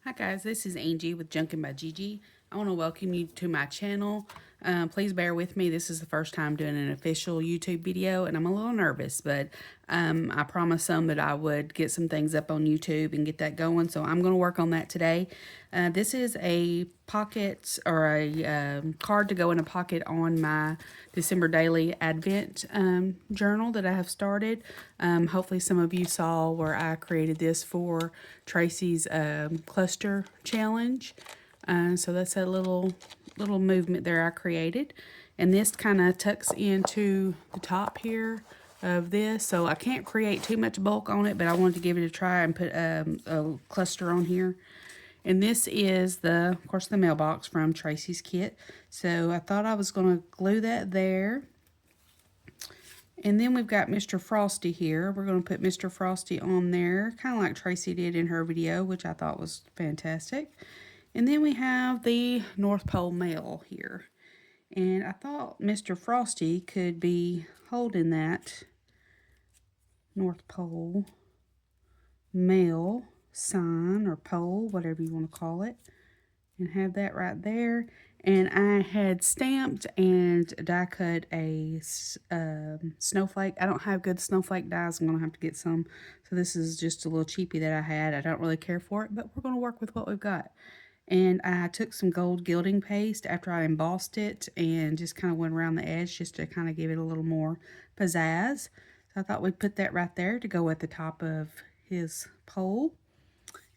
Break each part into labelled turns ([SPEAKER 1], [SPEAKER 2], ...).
[SPEAKER 1] Hi guys, this is Angie with Junkin' by Gigi. I want to welcome you to my channel. Please bear with me. This is the first time doing an official YouTube video and I'm a little nervous, but I promised some that I would get some things up on YouTube and get that going, so I'm going to work on that today. This is a pocket or a card to go in a pocket on my December Daily Advent journal that I have started. Hopefully some of you saw where I created this for Tracy's cluster challenge. So that's a little movement there I created. And this kind of tucks into the top here of this. So I can't create too much bulk on it, but I wanted to give it a try and put a cluster on here. And this is of course, the mailbox from Tracy's kit. So I thought I was going to glue that there. And then we've got Mr. Frosty here. We're going to put Mr. Frosty on there, kind of like Tracy did in her video, which I thought was fantastic. And then we have the North Pole mail here. And I thought Mr. Frosty could be holding that North Pole mail sign or pole, whatever you want to call it, and have that right there. And I had stamped and die cut a snowflake. I don't have good snowflake dies. I'm going to have to get some. So this is just a little cheapie that I had. I don't really care for it, but we're going to work with what we've got. And I took some gold gilding paste after I embossed it and just kind of went around the edge just to kind of give it a little more pizzazz. So I thought we'd put that right there to go at the top of his pole.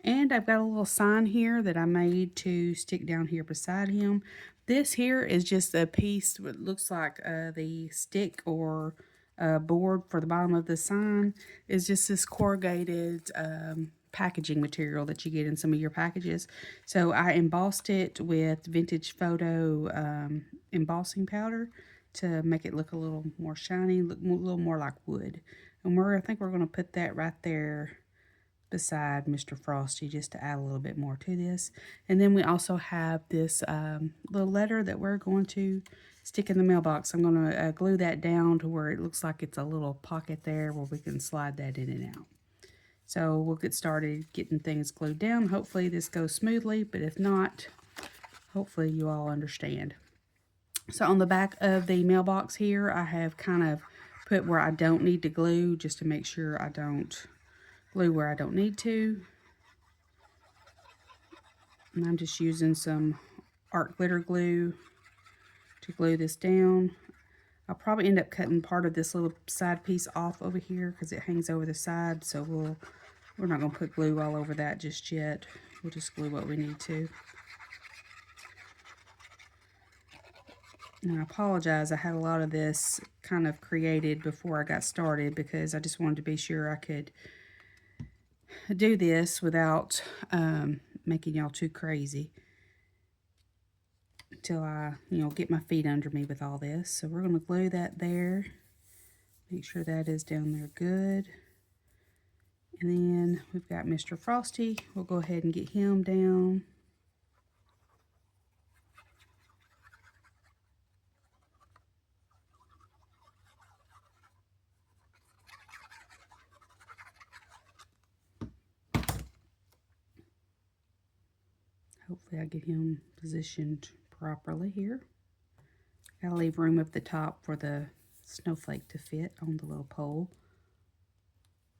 [SPEAKER 1] And I've got a little sign here that I made to stick down here beside him. This here is just a piece that looks like the stick or board for the bottom of the sign is just this corrugated packaging material that you get in some of your packages. So I embossed it with vintage photo embossing powder to make it look a little more shiny, look a little more like wood. And I think we're going to put that right there beside Mr. Frosty just to add a little bit more to this. And then we also have this little letter that we're going to stick in the mailbox. I'm going to glue that down to where it looks like it's a little pocket there where we can slide that in and out. So we'll get started getting things glued down. Hopefully this goes smoothly, but if not, hopefully you all understand. So on the back of the mailbox here, I have kind of put where I don't need to glue just to make sure I don't glue where I don't need to. And I'm just using some art glitter glue to glue this down. I'll probably end up cutting part of this little side piece off over here because it hangs over the side, so we're not going to put glue all over that just yet. We'll just glue what we need to. And I apologize, I had a lot of this kind of created before I got started because I just wanted to be sure I could do this without making y'all too crazy until I, get my feet under me with all this. So we're going to glue that there. Make sure that is down there good. And then we've got Mr. Frosty. We'll go ahead and get him down. Hopefully I get him positioned properly here. Gotta leave room up the top for the snowflake to fit on the little pole.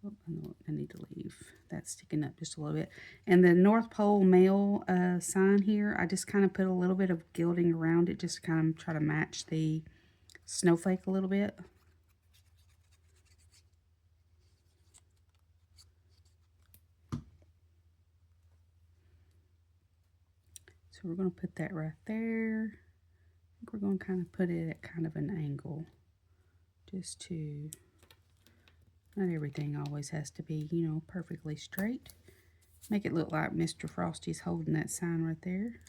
[SPEAKER 1] Oh, I need to leave that sticking up just a little bit. And the North Pole mail sign here, I just kind of put a little bit of gilding around it just to kind of try to match the snowflake a little bit. So we're going to put that right there. I think we're going to kind of put it at kind of an angle just to, not everything always has to be, perfectly straight. Make it look like Mr. Frosty's holding that sign right there.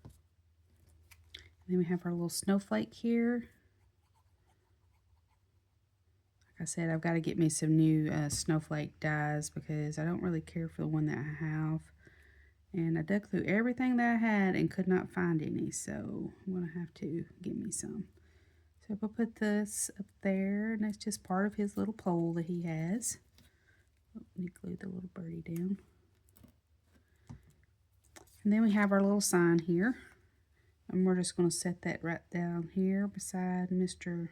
[SPEAKER 1] And then we have our little snowflake here. Like I said, I've got to get me some new snowflake dies because I don't really care for the one that I have. And I dug through everything that I had and could not find any, so I'm going to have to get me some. So if I put this up there, and that's just part of his little pole that he has. Oh, let me glue the little birdie down. And then we have our little sign here. And we're just going to set that right down here beside Mr.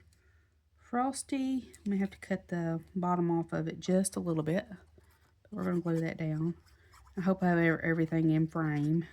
[SPEAKER 1] Frosty. I may have to cut the bottom off of it just a little bit. But we're going to glue that down. I hope I have everything in frame.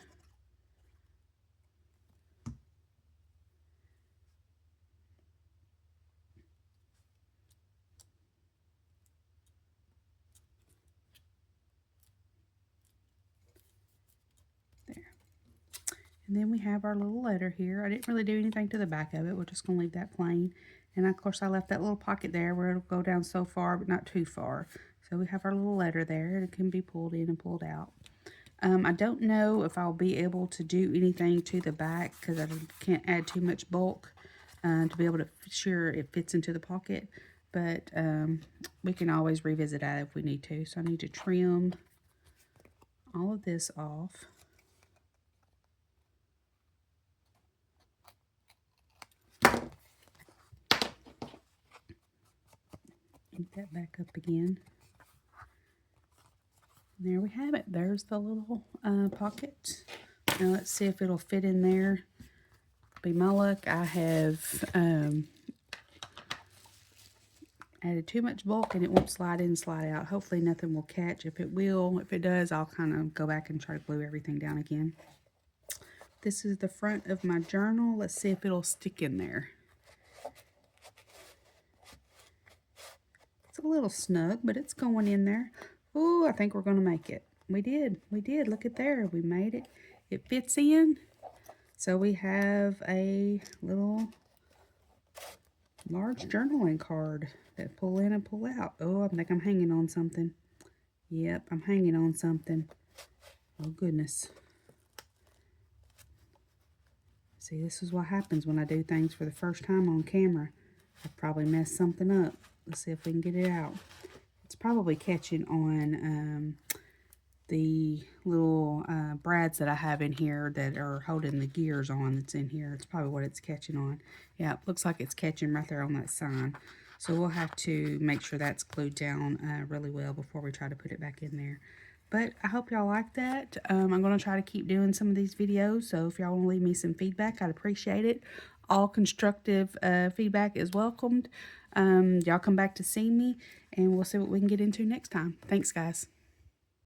[SPEAKER 1] And then we have our little letter here. I didn't really do anything to the back of it. We're just going to leave that plain. And of course I left that little pocket there where it'll go down so far, but not too far. So we have our little letter there, and it can be pulled in and pulled out. I don't know if I'll be able to do anything to the back because I can't add too much bulk to be able to sure it fits into the pocket. But we can always revisit that if we need to. So I need to trim all of this off. Get that back up again. And there we have it. There's the little pocket. Now let's see if it'll fit in there. Be my luck, I have added too much bulk and it won't slide in, slide out. Hopefully nothing will catch. If it will, if it does, I'll kind of go back and try to glue everything down again. This is the front of my journal. Let's see if it'll stick in there. It's a little snug, but it's going in there. Oh, I think we're going to make it. We did. Look at there. We made it. It fits in. So we have a little large journaling card that pull in and pull out. Oh, I think I'm hanging on something. Yep, I'm hanging on something. Oh, goodness. See, this is what happens when I do things for the first time on camera. I probably messed something up. Let's see if we can get it out. It's probably catching on the little brads that I have in here that are holding the gears on that's in here. It's probably what it's catching on. Yeah, it looks like it's catching right there on that sign. So we'll have to make sure that's glued down really well before we try to put it back in there. But I hope y'all like that. I'm going to try to keep doing some of these videos. So if y'all want to leave me some feedback, I'd appreciate it. All constructive feedback is welcomed. Y'all come back to see me, and we'll see what we can get into next time. Thanks, guys.